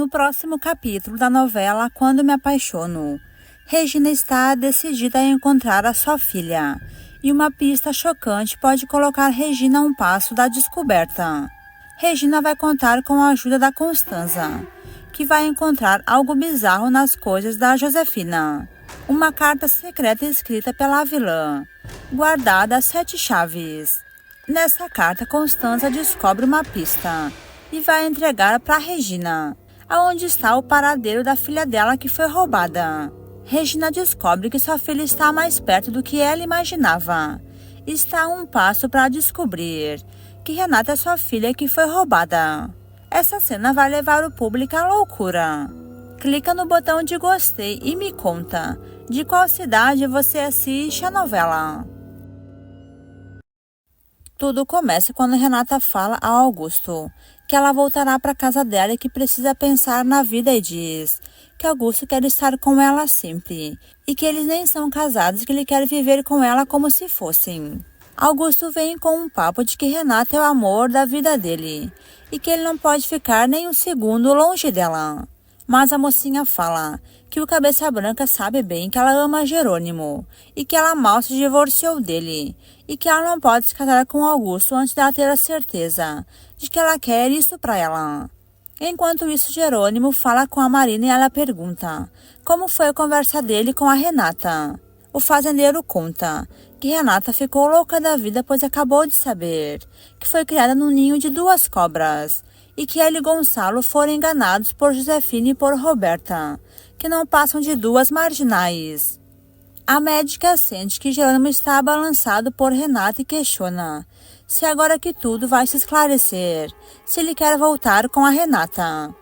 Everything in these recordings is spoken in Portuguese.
No próximo capítulo da novela Quando Me Apaixono, Regina está decidida a encontrar a sua filha, e uma pista chocante pode colocar Regina a um passo da descoberta. Regina vai contar com a ajuda da Constanza, que vai encontrar algo bizarro nas coisas da Josefina. Uma carta secreta escrita pela vilã, guardada a 7 chaves. Nessa carta, Constanza descobre uma pista e vai entregar para Regina, aonde está o paradeiro da filha dela que foi roubada. Regina descobre que sua filha está mais perto do que ela imaginava. Está a um passo para descobrir que Renata é sua filha que foi roubada. Essa cena vai levar o público à loucura. Clica no botão de gostei e me conta de qual cidade você assiste a novela. Tudo começa quando Renata fala a Augusto que ela voltará para casa dela e que precisa pensar na vida e diz que Augusto quer estar com ela sempre e que eles nem são casados e que ele quer viver com ela como se fossem. Augusto vem com um papo de que Renata é o amor da vida dele e que ele não pode ficar nem um segundo longe dela. Mas a mocinha fala que o Cabeça Branca sabe bem que ela ama Jerônimo e que ela mal se divorciou dele e que ela não pode se casar com Augusto antes dela ter a certeza de que ela quer isso para ela. Enquanto isso, Jerônimo fala com a Marina e ela pergunta como foi a conversa dele com a Renata. O fazendeiro conta que Renata ficou louca da vida pois acabou de saber que foi criada num ninho de 2 cobras e que ela e Gonçalo foram enganados por Josefina e por Roberta, que não passam de 2 marginais. A médica sente que Jerônimo está abalançado por Renata e questiona se agora que tudo vai se esclarecer, se ele quer voltar com a Renata.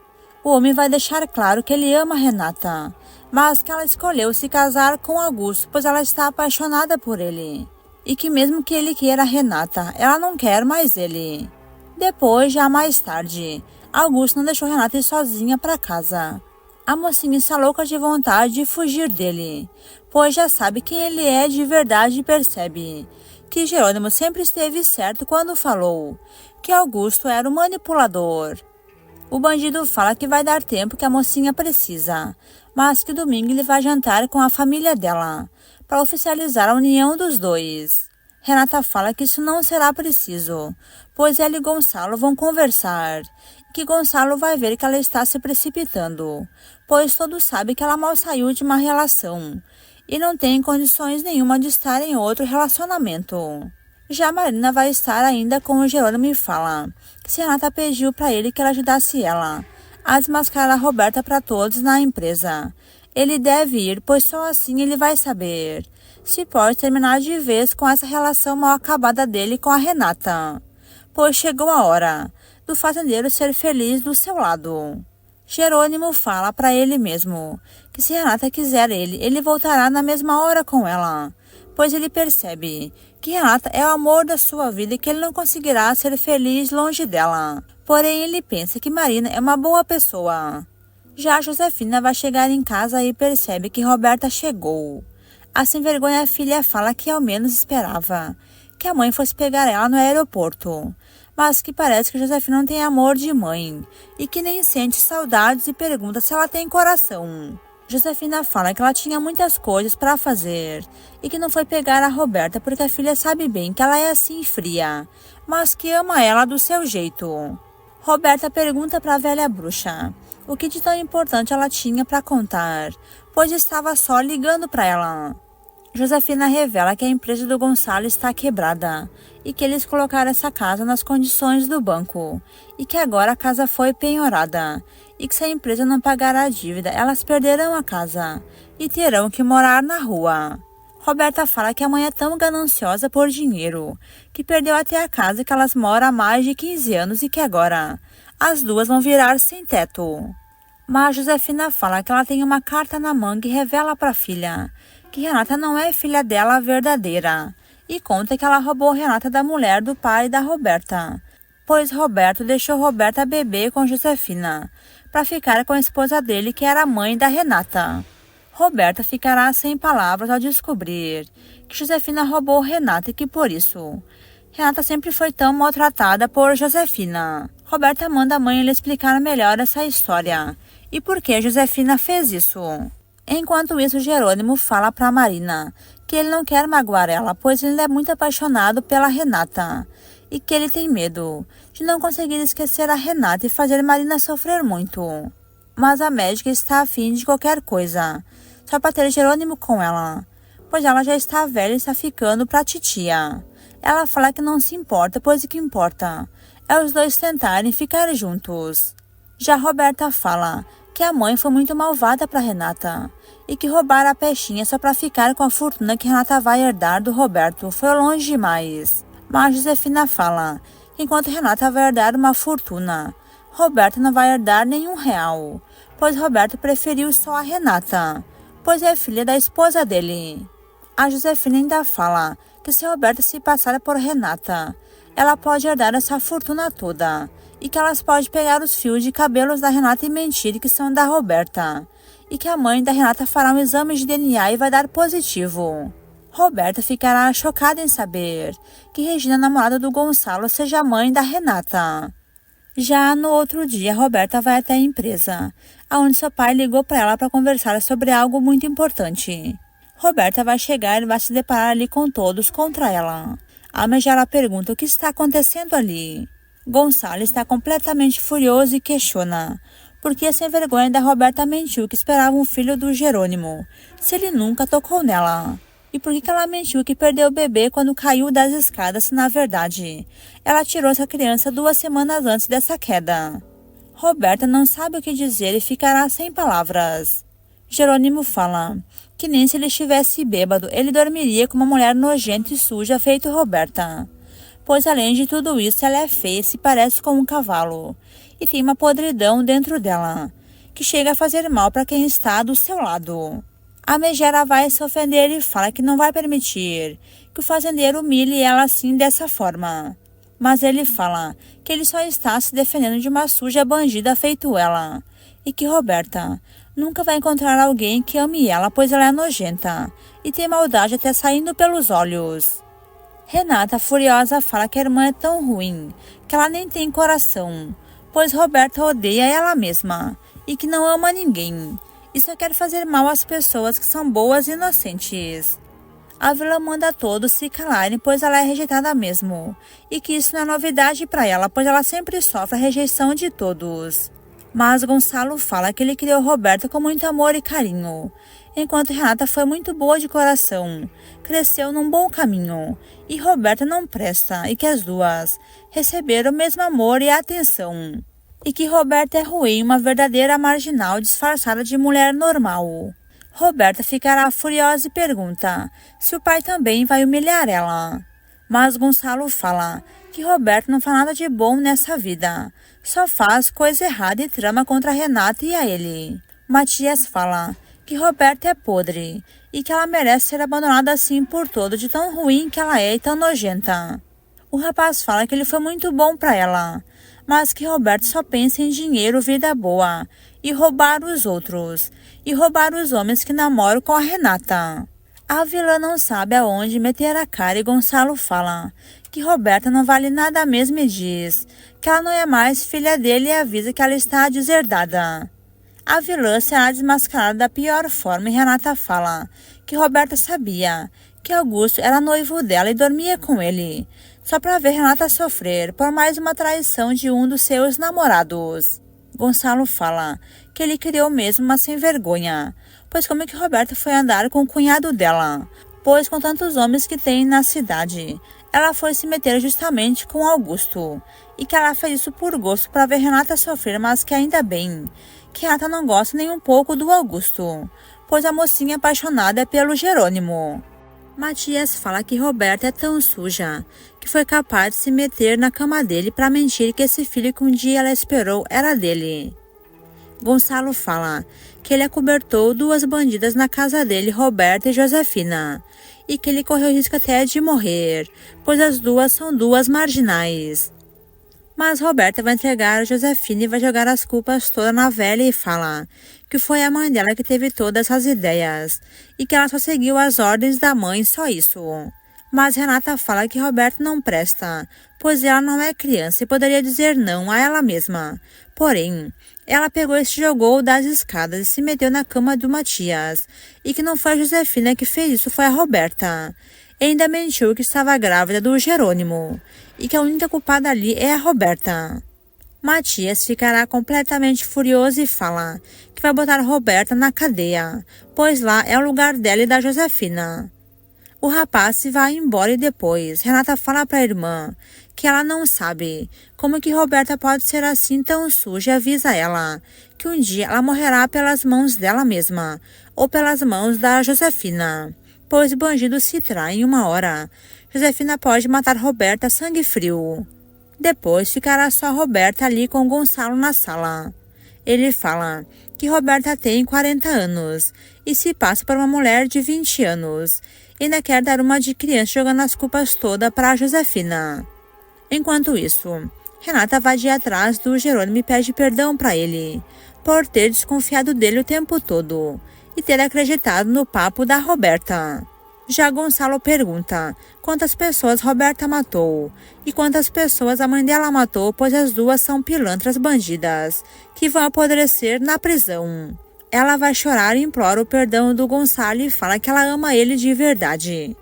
O homem vai deixar claro que ele ama Renata, mas que ela escolheu se casar com Augusto pois ela está apaixonada por ele, e que mesmo que ele queira a Renata, ela não quer mais ele. Depois, já mais tarde, Augusto não deixou Renata ir sozinha para casa. A mocinha está louca de vontade de fugir dele, pois já sabe quem ele é de verdade e percebe que Jerônimo sempre esteve certo quando falou que Augusto era um manipulador. O bandido fala que vai dar tempo que a mocinha precisa, mas que domingo ele vai jantar com a família dela, para oficializar a união dos dois. Renata fala que isso não será preciso, pois ela e Gonçalo vão conversar, e que Gonçalo vai ver que ela está se precipitando, pois todos sabem que ela mal saiu de uma relação, e não tem condições nenhuma de estar em outro relacionamento. Já Marina vai estar ainda com o Jerônimo e fala que se Renata pediu para ele que ela ajudasse ela a desmascarar a Roberta para todos na empresa. Ele deve ir, pois só assim ele vai saber se pode terminar de vez com essa relação mal acabada dele com a Renata, pois chegou a hora do fazendeiro ser feliz do seu lado. Jerônimo fala para ele mesmo que se Renata quiser ele voltará na mesma hora com ela, pois ele percebe que Renata é o amor da sua vida e que ele não conseguirá ser feliz longe dela. Porém, ele pensa que Marina é uma boa pessoa. Já Josefina vai chegar em casa e percebe que Roberta chegou. A sem vergonha filha fala que ao menos esperava que a mãe fosse pegar ela no aeroporto, mas que parece que Josefina não tem amor de mãe e que nem sente saudades e pergunta se ela tem coração. Josefina fala que ela tinha muitas coisas para fazer e que não foi pegar a Roberta porque a filha sabe bem que ela é assim fria, mas que ama ela do seu jeito. Roberta pergunta para a velha bruxa o que de tão importante ela tinha para contar, pois estava só ligando para ela. Josefina revela que a empresa do Gonçalo está quebrada e que eles colocaram essa casa nas condições do banco e que agora a casa foi penhorada e que se a empresa não pagar a dívida, elas perderão a casa e terão que morar na rua. Roberta fala que a mãe é tão gananciosa por dinheiro que perdeu até a casa que elas moram há mais de 15 anos e que agora as duas vão virar sem teto. Mas Josefina fala que ela tem uma carta na manga e revela para a filha que Renata não é filha dela verdadeira e conta que ela roubou Renata da mulher do pai da Roberta, pois Roberto deixou Roberta beber com Josefina para ficar com a esposa dele que era a mãe da Renata. Roberta ficará sem palavras ao descobrir que Josefina roubou Renata e que por isso Renata sempre foi tão maltratada por Josefina. Roberta manda a mãe lhe explicar melhor essa história e por que Josefina fez isso. Enquanto isso, Jerônimo fala para Marina que ele não quer magoar ela, pois ele é muito apaixonado pela Renata e que ele tem medo de não conseguir esquecer a Renata e fazer Marina sofrer muito. Mas a médica está afim de qualquer coisa, só para ter Jerônimo com ela, pois ela já está velha e está ficando para a titia. Ela fala que não se importa, pois o que importa é os dois tentarem ficar juntos. Já Roberta fala que a mãe foi muito malvada para Renata e que roubar a peixinha só para ficar com a fortuna que Renata vai herdar do Roberto foi longe demais. Mas Josefina fala que enquanto Renata vai herdar uma fortuna, Roberto não vai herdar nenhum real, pois Roberto preferiu só a Renata, pois é filha da esposa dele. A Josefina ainda fala que se Roberto se passar por Renata, ela pode herdar essa fortuna toda e que elas podem pegar os fios de cabelos da Renata e mentir que são da Roberta, e que a mãe da Renata fará um exame de DNA e vai dar positivo. Roberta ficará chocada em saber que Regina, namorada do Gonçalo, seja a mãe da Renata. Já no outro dia, Roberta vai até a empresa, onde seu pai ligou para ela para conversar sobre algo muito importante. Roberta vai chegar e vai se deparar ali com todos contra ela. A Megera pergunta o que está acontecendo ali. Gonçalo está completamente furioso e questiona por que sem vergonha da Roberta mentiu que esperava um filho do Jerônimo, se ele nunca tocou nela. E por que ela mentiu que perdeu o bebê quando caiu das escadas, se na verdade ela tirou essa criança 2 semanas antes dessa queda. Roberta não sabe o que dizer e ficará sem palavras. Jerônimo fala que nem se ele estivesse bêbado, ele dormiria com uma mulher nojenta e suja feito Roberta, pois além de tudo isso ela é feia e se parece com um cavalo, e tem uma podridão dentro dela, que chega a fazer mal para quem está do seu lado. A Megera vai se ofender e fala que não vai permitir que o fazendeiro humilhe ela assim dessa forma. Mas ele fala que ele só está se defendendo de uma suja bandida feito ela, e que Roberta nunca vai encontrar alguém que ame ela, pois ela é nojenta e tem maldade até saindo pelos olhos. Renata, furiosa, fala que a irmã é tão ruim que ela nem tem coração, pois Roberta odeia ela mesma e que não ama ninguém e só quer fazer mal às pessoas que são boas e inocentes. A vilã manda todos se calarem, pois ela é rejeitada mesmo, e que isso não é novidade para ela, pois ela sempre sofre a rejeição de todos. Mas Gonçalo fala que ele criou Roberta com muito amor e carinho, enquanto Renata foi muito boa de coração, cresceu num bom caminho, e Roberta não presta, e que as duas receberam o mesmo amor e atenção. E que Roberta é ruim, uma verdadeira marginal disfarçada de mulher normal. Roberta ficará furiosa e pergunta se o pai também vai humilhar ela. Mas Gonçalo fala que Roberta não faz nada de bom nessa vida, só faz coisa errada e trama contra Renata e a ele. Matias fala que Roberta é podre e que ela merece ser abandonada assim por todo, de tão ruim que ela é e tão nojenta. O rapaz fala que ele foi muito bom para ela, mas que Roberto só pensa em dinheiro, vida boa, e roubar os outros, e roubar os homens que namoram com a Renata. A vilã não sabe aonde meter a cara e Gonçalo fala que Roberta não vale nada mesmo e diz que ela não é mais filha dele e avisa que ela está deserdada. A vilã será desmascarada da pior forma e Renata fala que Roberta sabia que Augusto era noivo dela e dormia com ele, só para ver Renata sofrer por mais uma traição de um dos seus namorados. Gonçalo fala que ele criou mesmo uma sem vergonha, pois como é que Roberta foi andar com o cunhado dela? Pois com tantos homens que tem na cidade, ela foi se meter justamente com Augusto, e que ela fez isso por gosto para ver Renata sofrer, mas que ainda bem que Renata não gosta nem um pouco do Augusto, pois a mocinha apaixonada é pelo Jerônimo. Matias fala que Roberta é tão suja que foi capaz de se meter na cama dele para mentir que esse filho que um dia ela esperou era dele. Gonçalo fala que ele acobertou 2 bandidas na casa dele, Roberta e Josefina, e que ele correu risco até de morrer, pois as duas são 2 marginais. Mas Roberta vai entregar a Josefina e vai jogar as culpas todas na velha e fala que foi a mãe dela que teve todas essas ideias e que ela só seguiu as ordens da mãe, só isso. Mas Renata fala que Roberta não presta, pois ela não é criança e poderia dizer não a ela mesma. Porém, ela pegou e se jogou das escadas e se meteu na cama do Matias, e que não foi a Josefina que fez isso, foi a Roberta. E ainda mentiu que estava grávida do Jerônimo, e que a única culpada ali é a Roberta. Matias ficará completamente furioso e fala que vai botar Roberta na cadeia, pois lá é o lugar dela e da Josefina. O rapaz se vai embora e depois Renata fala para a irmã que ela não sabe como que Roberta pode ser assim tão suja e avisa ela que um dia ela morrerá pelas mãos dela mesma ou pelas mãos da Josefina, pois bandidos se traem uma hora. Josefina pode matar Roberta a sangue frio. Depois ficará só Roberta ali com Gonçalo na sala. Ele fala que Roberta tem 40 anos e se passa por uma mulher de 20 anos. E ainda quer dar uma de criança jogando as culpas todas para a Josefina. Enquanto isso, Renata vai de atrás do Jerônimo e pede perdão para ele, por ter desconfiado dele o tempo todo e ter acreditado no papo da Roberta. Já Gonçalo pergunta quantas pessoas Roberta matou e quantas pessoas a mãe dela matou, pois as duas são pilantras bandidas, que vão apodrecer na prisão. Ela vai chorar e implora o perdão do Gonçalo e fala que ela ama ele de verdade.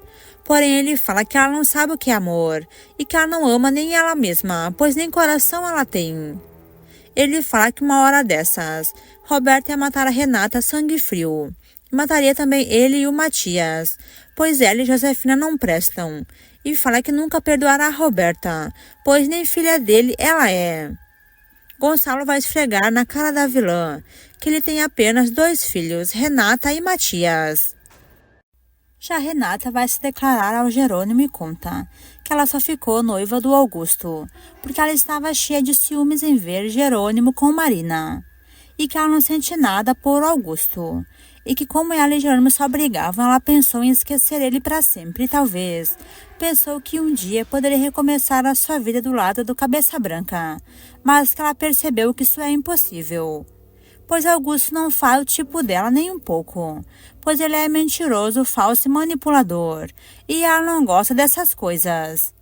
Porém, ele fala que ela não sabe o que é amor e que ela não ama nem ela mesma, pois nem coração ela tem. Ele fala que uma hora dessas, Roberta ia matar a Renata a sangue frio. E mataria também ele e o Matias, pois ela e Josefina não prestam. E fala que nunca perdoará a Roberta, pois nem filha dele ela é. Gonçalo vai esfregar na cara da vilã que ele tem apenas 2 filhos, Renata e Matias. Já Renata vai se declarar ao Jerônimo e conta que ela só ficou noiva do Augusto, porque ela estava cheia de ciúmes em ver Jerônimo com Marina, e que ela não sente nada por Augusto, e que como ela e Jerônimo só brigavam, ela pensou em esquecer ele para sempre, e talvez pensou que um dia poderia recomeçar a sua vida do lado do Cabeça Branca, mas que ela percebeu que isso é impossível. Pois Augusto não faz o tipo dela nem um pouco, pois ele é mentiroso, falso e manipulador, e ela não gosta dessas coisas.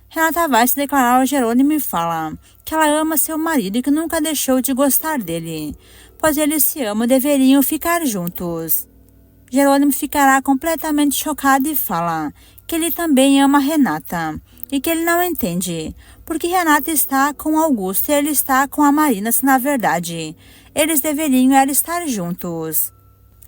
Renata vai se declarar ao Jerônimo e fala que ela ama seu marido e que nunca deixou de gostar dele, pois eles se amam e deveriam ficar juntos. Jerônimo ficará completamente chocado e fala que ele também ama Renata, e que ele não entende, porque Renata está com Augusto e ele está com a Marina, se na verdade eles deveriam estar juntos.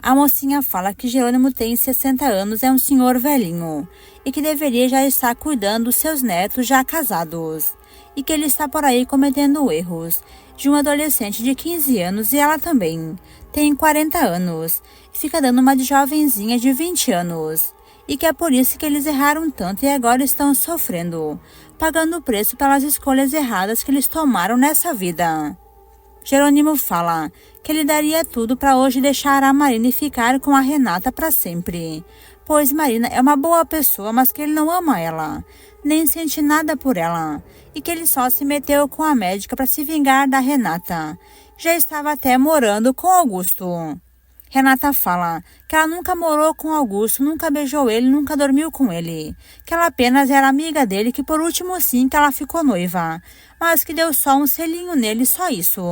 A mocinha fala que Jerônimo tem 60 anos, é um senhor velhinho, e que deveria já estar cuidando dos seus netos já casados, e que ele está por aí cometendo erros de um adolescente de 15 anos e ela também tem 40 anos, e fica dando uma de jovenzinha de 20 anos, e que é por isso que eles erraram tanto e agora estão sofrendo, pagando o preço pelas escolhas erradas que eles tomaram nessa vida. Jerônimo fala que ele daria tudo para hoje deixar a Marina e ficar com a Renata para sempre, pois Marina é uma boa pessoa, mas que ele não ama ela, nem sente nada por ela, e que ele só se meteu com a médica para se vingar da Renata. Já estava até morando com Augusto. Renata fala que ela nunca morou com Augusto, nunca beijou ele, nunca dormiu com ele, que ela apenas era amiga dele, que por último sim que ela ficou noiva, mas que deu só um selinho nele, só isso.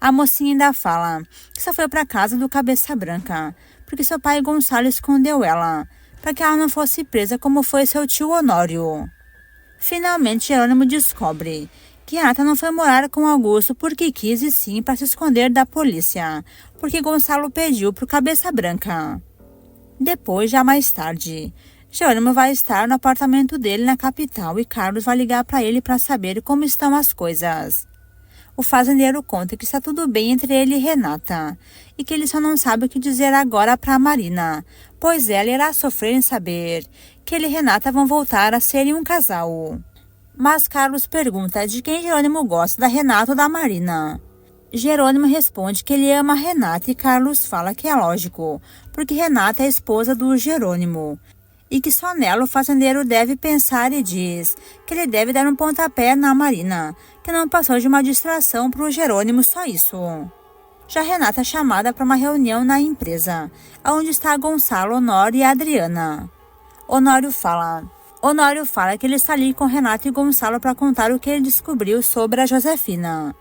A mocinha ainda fala que só foi para casa do Cabeça Branca, porque seu pai Gonçalo escondeu ela, para que ela não fosse presa como foi seu tio Honório. Finalmente Jerônimo descobre que Renata não foi morar com Augusto porque quis e sim para se esconder da polícia, porque Gonçalo pediu pro Cabeça Branca. Depois, já mais tarde, Jerônimo vai estar no apartamento dele na capital e Carlos vai ligar para ele para saber como estão as coisas. O fazendeiro conta que está tudo bem entre ele e Renata, e que ele só não sabe o que dizer agora para Marina, pois ela irá sofrer em saber que ele e Renata vão voltar a serem um casal. Mas Carlos pergunta de quem Jerônimo gosta, da Renata ou da Marina. Jerônimo responde que ele ama Renata e Carlos fala que é lógico, porque Renata é a esposa do Jerônimo, e que só nela o fazendeiro deve pensar e diz que ele deve dar um pontapé na Marina, que não passou de uma distração para o Jerônimo, só isso. Já Renata é chamada para uma reunião na empresa, onde está Gonçalo, Honório e Adriana. Honório fala que ele está ali com Renata e Gonçalo para contar o que ele descobriu sobre a Josefina.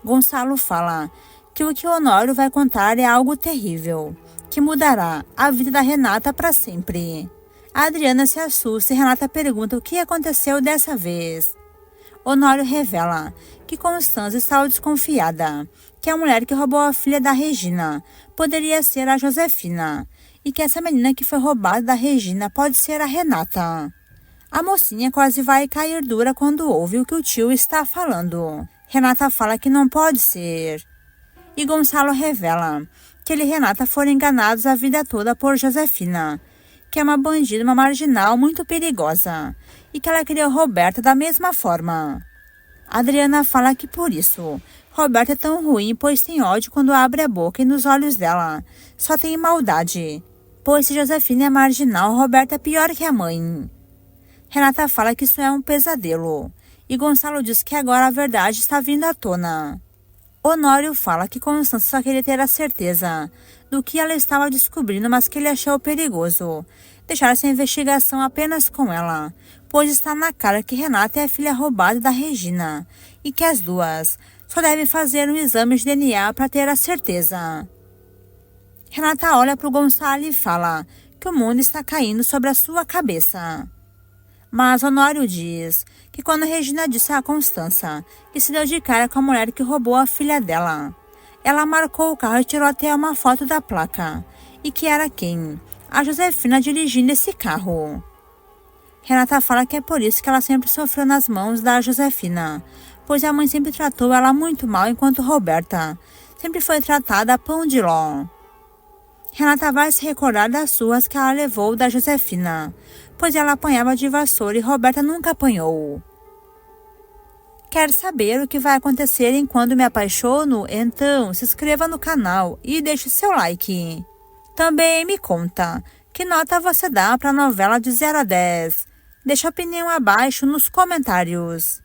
Gonçalo fala que o que Honório vai contar é algo terrível, que mudará a vida da Renata para sempre. A Adriana se assusta e Renata pergunta o que aconteceu dessa vez. Honório revela que Constança estava desconfiada, que a mulher que roubou a filha da Regina poderia ser a Josefina, e que essa menina que foi roubada da Regina pode ser a Renata. A mocinha quase vai cair dura quando ouve o que o tio está falando. Renata fala que não pode ser. E Gonçalo revela que ele e Renata foram enganados a vida toda por Josefina, que é uma bandida, uma marginal muito perigosa, e que ela criou Roberta da mesma forma. Adriana fala que por isso, Roberta é tão ruim, pois tem ódio quando abre a boca e nos olhos dela só tem maldade. Pois se Josefina é marginal, Roberta é pior que a mãe. Renata fala que isso é um pesadelo, e Gonçalo diz que agora a verdade está vindo à tona. Honório fala que Constância só queria ter a certeza do que ela estava descobrindo, mas que ele achou perigoso deixar essa investigação apenas com ela, pois está na cara que Renata é a filha roubada da Regina e que as duas só devem fazer um exame de DNA para ter a certeza. Renata olha para o Gonçalo e fala que o mundo está caindo sobre a sua cabeça. Mas Honório diz que quando Regina disse a Constança que se deu de cara com a mulher que roubou a filha dela, ela marcou o carro e tirou até uma foto da placa, e que era quem? A Josefina dirigindo esse carro. Renata fala que é por isso que ela sempre sofreu nas mãos da Josefina, pois a mãe sempre tratou ela muito mal, enquanto Roberta sempre foi tratada a pão de ló. Renata vai se recordar das surras que ela levou da Josefina, pois ela apanhava de vassoura e Roberta nunca apanhou. Quer saber o que vai acontecer enquanto me apaixono? Então se inscreva no canal e deixe seu like. Também me conta, que nota você dá para a novela de 0 a 10? Deixa a opinião abaixo nos comentários.